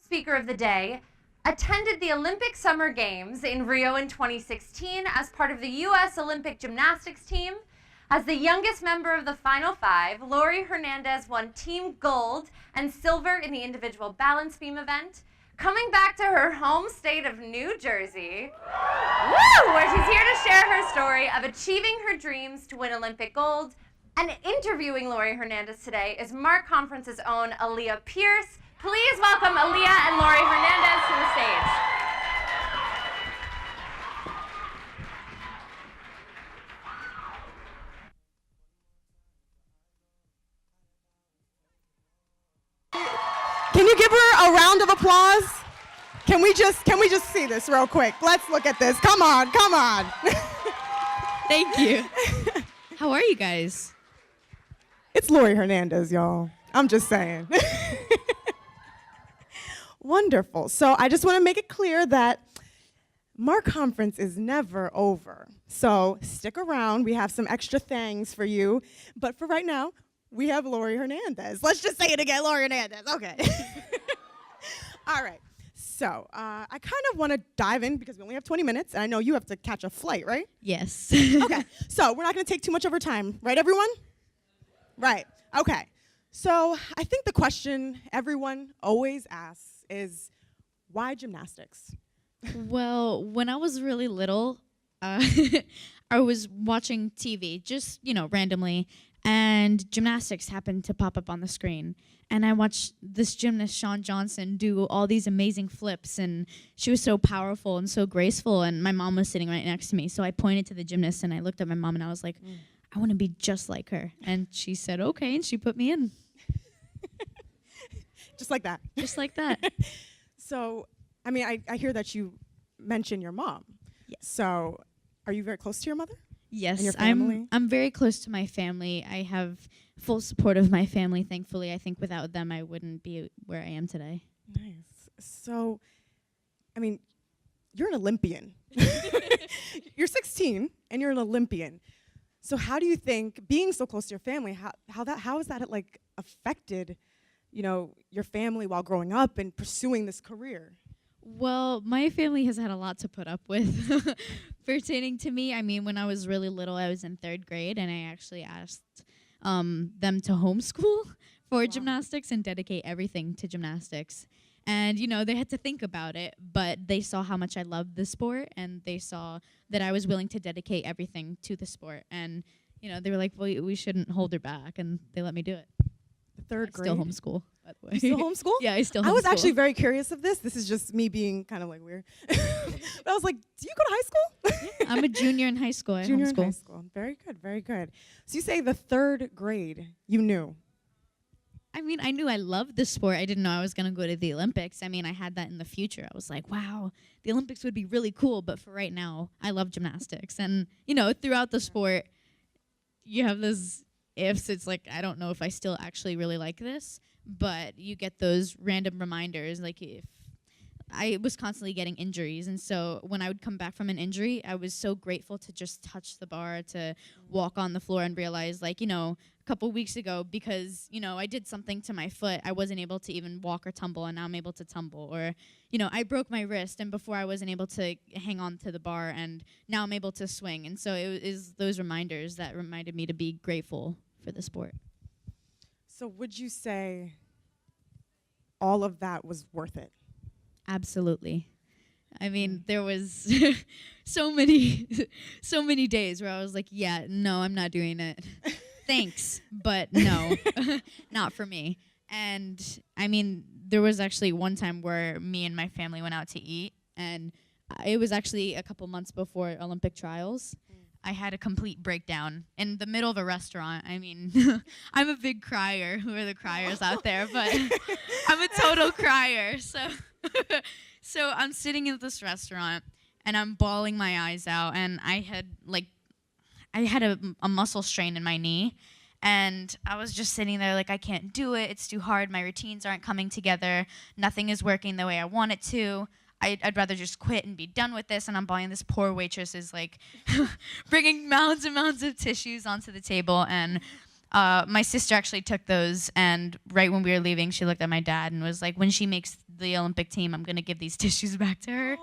speaker of the day, attended the Olympic Summer Games in Rio in 2016 as part of the U.S. Olympic gymnastics team. As the youngest member of the Final Five, Laurie Hernandez won team gold and silver in the individual balance beam event. Coming back to her home state of New Jersey, where she's here to share her story of achieving her dreams to win Olympic gold. And interviewing Laurie Hernandez today is Mark Conference's own Aaliyah Pierce. Please welcome Aaliyah and Laurie Hernandez to the stage. Can you give her a round of applause? Can we just see this real quick? Let's look at this. Come on. Thank you. How are you guys? It's Laurie Hernandez, y'all. I'm just saying. Wonderful. So I just want to make it clear that Mark Conference is never over. So stick around. We have some extra things for you. But for right now, we have Laurie Hernandez. Let's just say it again, Laurie Hernandez. Okay. All right. So I kind of want to dive in because we only have 20 minutes, and I know you have to catch a flight, right? Yes. Okay. So we're not going to take too much of our time. Right, everyone? Right. Okay. So I think the question everyone always asks is, why gymnastics? Well, when I was really little, I was watching TV, just, randomly, and gymnastics happened to pop up on the screen. And I watched this gymnast, Shawn Johnson, do all these amazing flips, and she was so powerful and so graceful, and my mom was sitting right next to me. So I pointed to the gymnast, and I looked at my mom, and I was like, I want to be just like her. And she said, okay, and she put me in. Just like that. Just like that. So, I hear that you mention your mom. Yes. So, are you very close to your mother? Yes, and your family? I'm very close to my family. I have full support of my family, thankfully. I think without them, I wouldn't be where I am today. Nice. So, you're an Olympian. You're 16, and you're an Olympian. So how do you think, being so close to your family, how has that affected, your family while growing up and pursuing this career? Well, my family has had a lot to put up with pertaining to me. When I was really little, I was in 3rd grade, and I actually asked them to homeschool for gymnastics and dedicate everything to gymnastics. And, they had to think about it, but they saw how much I loved the sport, and they saw that I was willing to dedicate everything to the sport. And, they were like, well, we shouldn't hold her back, and they let me do it. 3rd grade? Still homeschool, by the way. You still homeschool? Yeah, I still homeschool. I was actually very curious of this. This is just me being kind of weird. But I was like, do you go to high school? I'm a junior in high school. I Junior in homeschool. high school. Very good, very good. So you say the 3rd grade, you knew. I knew I loved the sport. I didn't know I was going to go to the Olympics. I had that in the future. I was like, wow, the Olympics would be really cool. But for right now, I love gymnastics. And, throughout the sport, you have those ifs. It's like, I don't know if I still actually really like this. But you get those random reminders. Like, if I was constantly getting injuries. And so when I would come back from an injury, I was so grateful to just touch the bar, to walk on the floor and realize, a couple weeks ago, because, I did something to my foot, I wasn't able to even walk or tumble, and now I'm able to tumble. Or, I broke my wrist, and before I wasn't able to hang on to the bar, and now I'm able to swing. And so it is those reminders that reminded me to be grateful for the sport. So would you say all of that was worth it? Absolutely. There was so many days where I was like, yeah, no, I'm not doing it. Thanks, but no, not for me. And there was actually one time where me and my family went out to eat, and it was actually a couple months before Olympic trials. I had a complete breakdown in the middle of a restaurant. I'm a big crier. Who are the criers out there? But I'm a total crier. So I'm sitting at this restaurant, and I'm bawling my eyes out, and I had a muscle strain in my knee, and I was just sitting there like, I can't do it. It's too hard. My routines aren't coming together. Nothing is working the way I want it to. I'd rather just quit and be done with this. And I'm buying this poor waitress is like bringing mounds and mounds of tissues onto the table. And my sister actually took those. And right when we were leaving, she looked at my dad and was like, when she makes the Olympic team, I'm going to give these tissues back to her.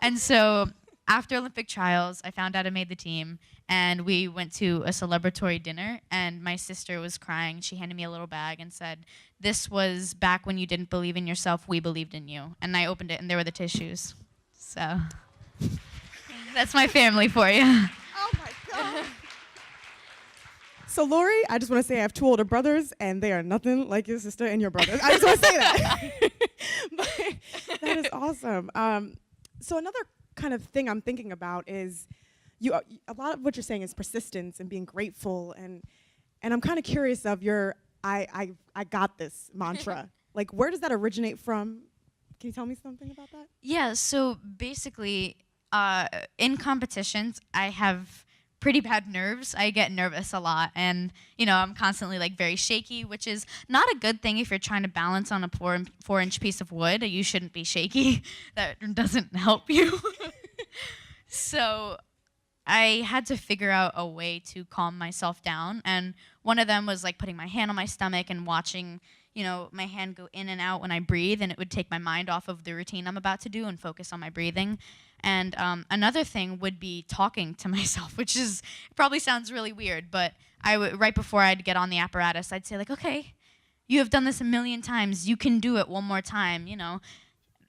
And so after Olympic trials, I found out I made the team, and we went to a celebratory dinner, and my sister was crying. She handed me a little bag and said, "This was back when you didn't believe in yourself. We believed in you." And I opened it, and there were the tissues. So that's my family for you. Oh my God. So Laurie, I just want to say I have 2 older brothers, and they are nothing like your sister and your brothers. I just want to say that. But that is awesome. So another kind of thing I'm thinking about is a lot of what you're saying is persistence and being grateful, and I'm kind of curious of your I got this mantra. Like, where does that originate from? Can you tell me something about that? Yeah, so basically, in competitions, I have pretty bad nerves. I get nervous a lot, and I'm constantly like very shaky, which is not a good thing if you're trying to balance on a 4-inch piece of wood. You shouldn't be shaky. That doesn't help you. So I had to figure out a way to calm myself down, and one of them was like putting my hand on my stomach and watching my hand go in and out when I breathe, and it would take my mind off of the routine I'm about to do and focus on my breathing. And another thing would be talking to myself, which probably sounds really weird, but right before I'd get on the apparatus, I'd say like, "Okay, you have done this a million times. You can do it one more time.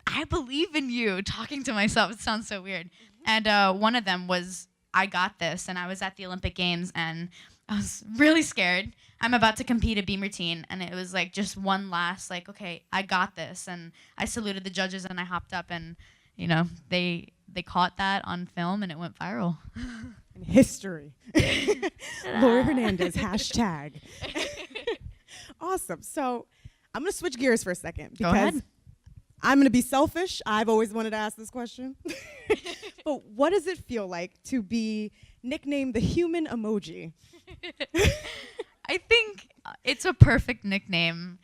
I believe in you." Talking to myself, it sounds so weird. And one of them was, "I got this," and I was at the Olympic Games, and I was really scared. I'm about to compete a beam routine, and it was like just one last like, "Okay, I got this," and I saluted the judges, and I hopped up, and they caught that on film, and it went viral. In history. Laurie Hernandez, hashtag. Awesome. So I'm going to switch gears for a second. Go ahead. Because I'm going to be selfish. I've always wanted to ask this question. But what does it feel like to be nicknamed the human emoji? I think it's a perfect nickname.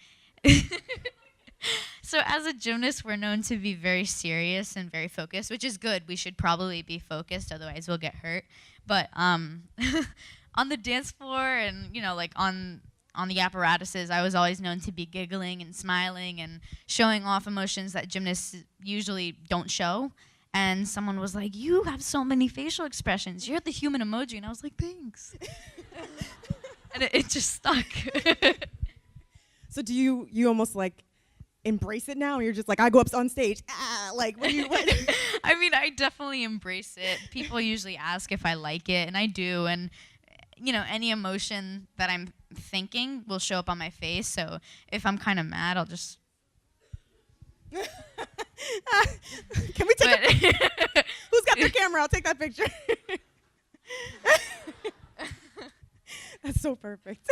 So as a gymnast, we're known to be very serious and very focused, which is good. We should probably be focused, otherwise we'll get hurt. But on the dance floor and like on the apparatuses, I was always known to be giggling and smiling and showing off emotions that gymnasts usually don't show. And someone was like, "You have so many facial expressions. You're the human emoji." And I was like, "Thanks." And it just stuck. So do you almost like embrace it now? You're just like, I go up on stage, like what? I mean, I definitely embrace it. People usually ask if I like it, and I do. And any emotion that I'm thinking will show up on my face. So if I'm kind of mad, I'll just. Can we take who's got their camera? I'll take that picture. That's so perfect.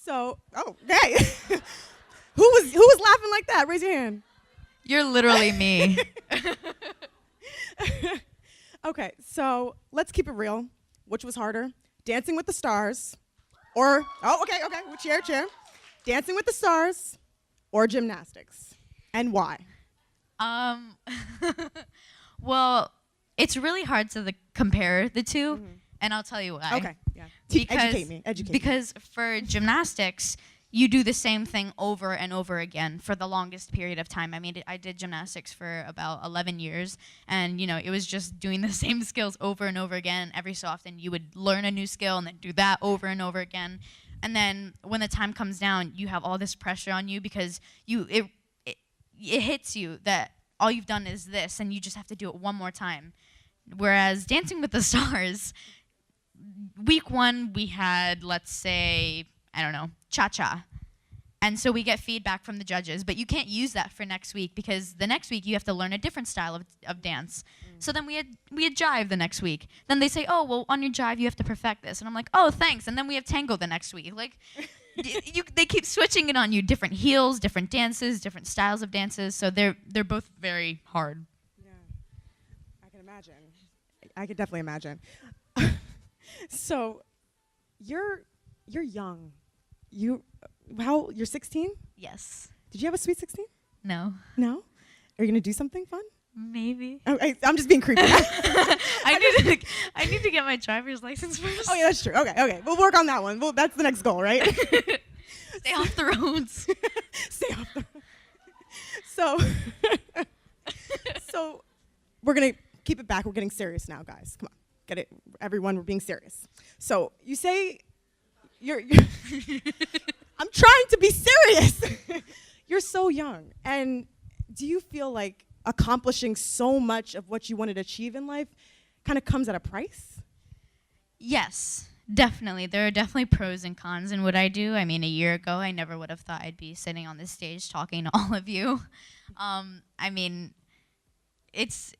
So, hey. Who was laughing like that? Raise your hand. You're literally me. Okay, so let's keep it real. Which was harder? Dancing with the Stars or chair. Dancing with the Stars or gymnastics? And why? Well, it's really hard to compare the two, and I'll tell you why. Okay, yeah. Educate me. Because for gymnastics, you do the same thing over and over again for the longest period of time. I mean, I did gymnastics for about 11 years, and it was just doing the same skills over and over again. Every so often, you would learn a new skill and then do that over and over again. And then when the time comes down, you have all this pressure on you because it hits you that all you've done is this, and you just have to do it one more time. Whereas Dancing with the Stars, week 1 we had, let's say, I don't know, cha-cha. And so we get feedback from the judges, but you can't use that for next week because the next week you have to learn a different style of dance. So then we had jive the next week. Then they say, "Oh, well, on your jive you have to perfect this." And I'm like, "Oh, thanks." And then we have tango the next week. Like, they keep switching it on you, different heels, different dances, different styles of dances. So they're both very hard. Yeah, I can imagine. I could definitely imagine. So, you're young. You're 16? Yes. Did you have a sweet 16? No. No? Are you gonna do something fun? Maybe. Oh, I'm just being creepy. I need to get my driver's license first. Oh yeah, that's true. Okay. We'll work on that one. Well, that's the next goal, right? Stay off the roads. Stay off the roads. So, so we're going to keep it back. We're getting serious now, guys. Come on. Get it. Everyone, we're being serious. So you say you're I'm trying to be serious. You're so young. And do you feel like accomplishing so much of what you wanted to achieve in life kind of comes at a price? Yes, definitely. There are definitely pros and cons in what I do. I mean, a year ago, I never would have thought I'd be sitting on this stage talking to all of you. I mean, it's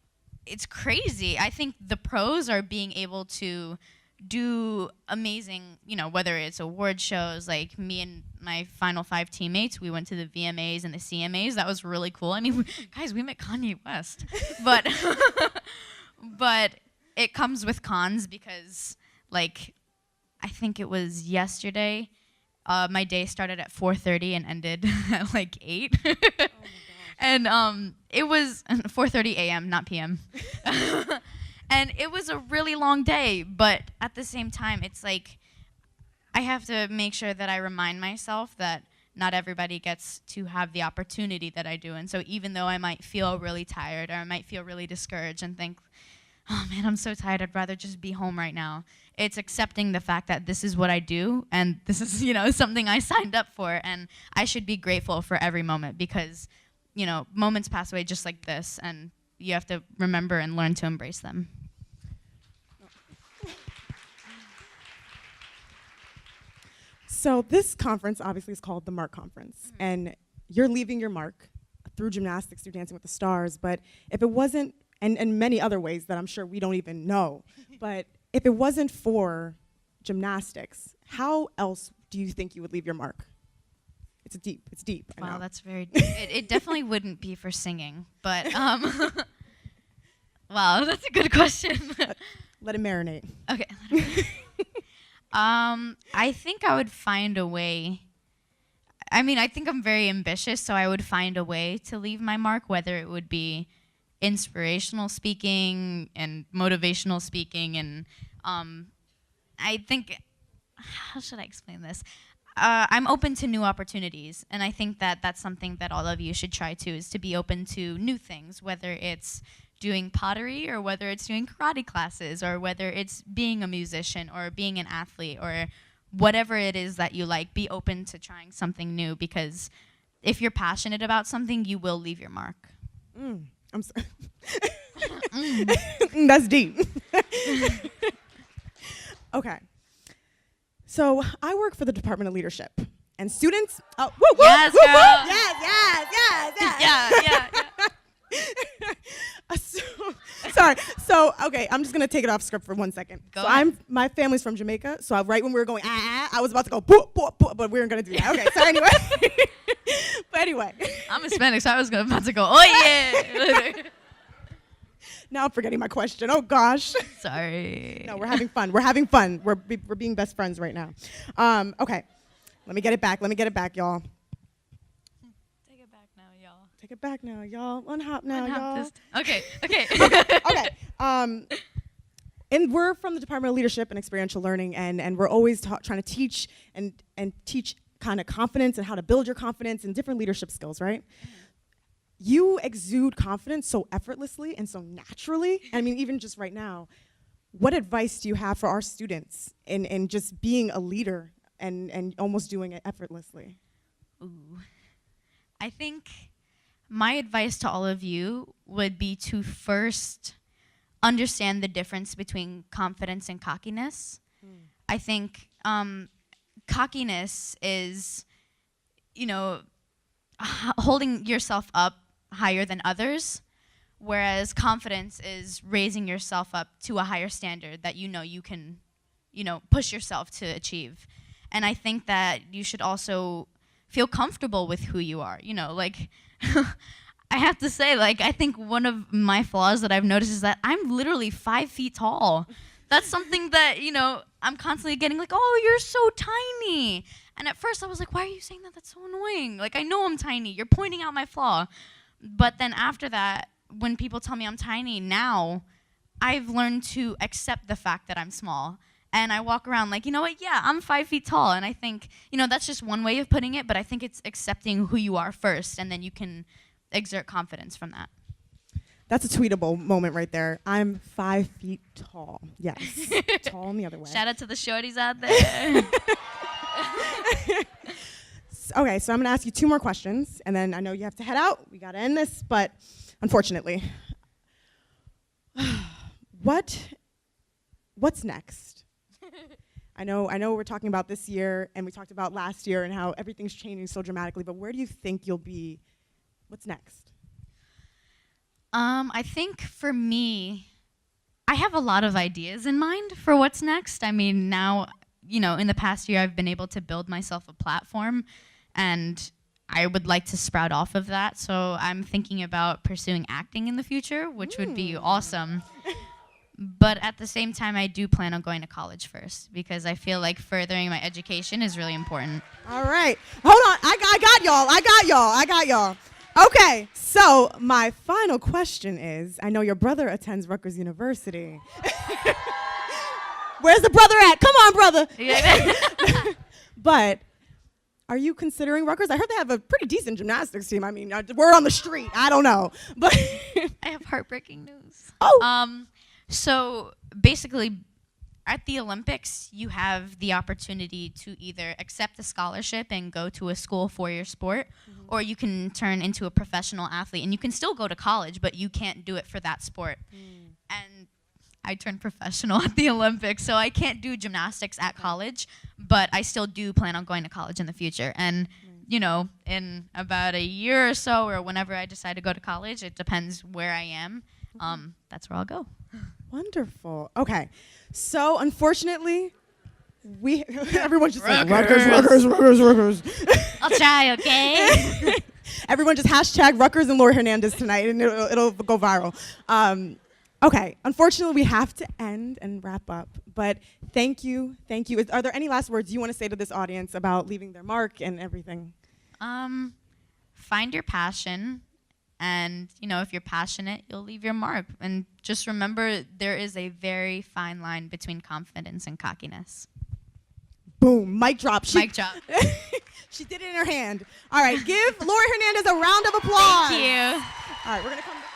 crazy. I think the pros are being able to do amazing, whether it's award shows, like me and my Final Five teammates, we went to the VMAs and the CMAs. That was really cool. I mean, guys, we met Kanye West. But, but it comes with cons because, like, I think it was yesterday, my day started at 4:30 and ended at like 8. Oh my gosh. And it was 4:30 a.m., not p.m. And it was a really long day, but at the same time, it's like I have to make sure that I remind myself that not everybody gets to have the opportunity that I do. And so even though I might feel really tired or I might feel really discouraged and think, oh man, I'm so tired, I'd rather just be home right now. It's accepting the fact that this is what I do and this is, something I signed up for, and I should be grateful for every moment because, moments pass away just like this, and you have to remember and learn to embrace them. So this conference obviously is called the Mark Conference, and you're leaving your mark through gymnastics, through Dancing with the Stars, but if it wasn't, and many other ways that I'm sure we don't even know, but if it wasn't for gymnastics, how else do you think you would leave your mark? It's deep. I Wow, know. that's very deep. It definitely wouldn't be for singing, but wow, that's a good question. Let it marinate. Okay. I think I would find a way. I mean, I think I'm very ambitious, so I would find a way to leave my mark, whether it would be inspirational speaking and motivational speaking. And I think, how should I explain this? I'm open to new opportunities, and I think that that's something that all of you should try to, is to be open to new things, whether it's doing pottery or whether it's doing karate classes or whether it's being a musician or being an athlete or whatever it is that you like. Be open to trying something new, because if you're passionate about something, you will leave your mark. I'm sorry. That's deep. Okay. So I work for the Department of Leadership, and students. Oh, woo, woo, Yes, woo, girl. woo, yes. So okay, I'm just gonna take it off script for 1 second. Go so ahead. my family's from Jamaica, so right when we were going, I was about to go, boop, boop, boop, but we weren't gonna do that. Okay, so anyway, but anyway, I'm Hispanic, so I was about to go, oh yeah. now I'm forgetting my question. Oh gosh. Sorry. No, we're having fun. We're being best friends right now. Okay, let me get it back, y'all. Take it back now, y'all. Take it back now, y'all. Unhop now, y'all. Okay. Okay. And we're from the Department of Leadership and Experiential Learning, and we're always trying to teach and teach kind of confidence and how to build your confidence and different leadership skills, right? You exude confidence so effortlessly and so naturally. I mean, even just right now, what advice do you have for our students in just being a leader and almost doing it effortlessly? Ooh. I think my advice to all of you would be to first understand the difference between confidence and cockiness. I think cockiness is, holding yourself up higher than others, whereas confidence is raising yourself up to a higher standard that you can, push yourself to achieve. And I think that you should also feel comfortable with who you are. I have to say, I think one of my flaws that I've noticed is that I'm literally 5 feet tall. That's something that, I'm constantly getting oh, you're so tiny. And at first I was like, why are you saying that? That's so annoying. I know I'm tiny. You're pointing out my flaw. But then after that, when people tell me I'm tiny, now I've learned to accept the fact that I'm small. And I walk around you know what? Yeah, I'm 5 feet tall. And I think, that's just one way of putting it. But I think it's accepting who you are first. And then you can exert confidence from that. That's a tweetable moment right there. I'm 5 feet tall. Yes, tall in the other way. Shout out to the shorties out there. Okay, so I'm gonna ask you 2 more questions, and then I know you have to head out. We gotta end this, but unfortunately, what's next? I know we're talking about this year, and we talked about last year and how everything's changing so dramatically, but where do you think you'll be? What's next? I think for me, I have a lot of ideas in mind for what's next. I mean, now, in the past year, I've been able to build myself a platform, and I would like to sprout off of that. So I'm thinking about pursuing acting in the future, which would be awesome. But at the same time, I do plan on going to college first because I feel like furthering my education is really important. All right. Hold on. I got y'all. Okay, so my final question is, I know your brother attends Rutgers University. Where's the brother at? Come on, brother. But are you considering Rutgers? I heard they have a pretty decent gymnastics team. I mean, we're on the street. I don't know. But I have heartbreaking news. Oh. So basically, at the Olympics, you have the opportunity to either accept a scholarship and go to a school for your sport, or you can turn into a professional athlete. And you can still go to college, but you can't do it for that sport. And I turned professional at the Olympics, so I can't do gymnastics at college, but I still do plan on going to college in the future. And, in about a year or so, or whenever I decide to go to college, it depends where I am. That's where I'll go. Wonderful. Okay. So unfortunately, everyone's just like, Rutgers. Rutgers. I'll try, okay? Everyone just hashtag Rutgers and Laurie Hernandez tonight, and it'll go viral. Okay. Unfortunately, we have to end and wrap up. But thank you. Are there any last words you want to say to this audience about leaving their mark and everything? Find your passion. And, if you're passionate, you'll leave your mark. And just remember, there is a very fine line between confidence and cockiness. Boom. Mic drop. Mic drop. She did it in her hand. All right. Give Laurie Hernandez a round of applause. Thank you. All right. We're going to come back.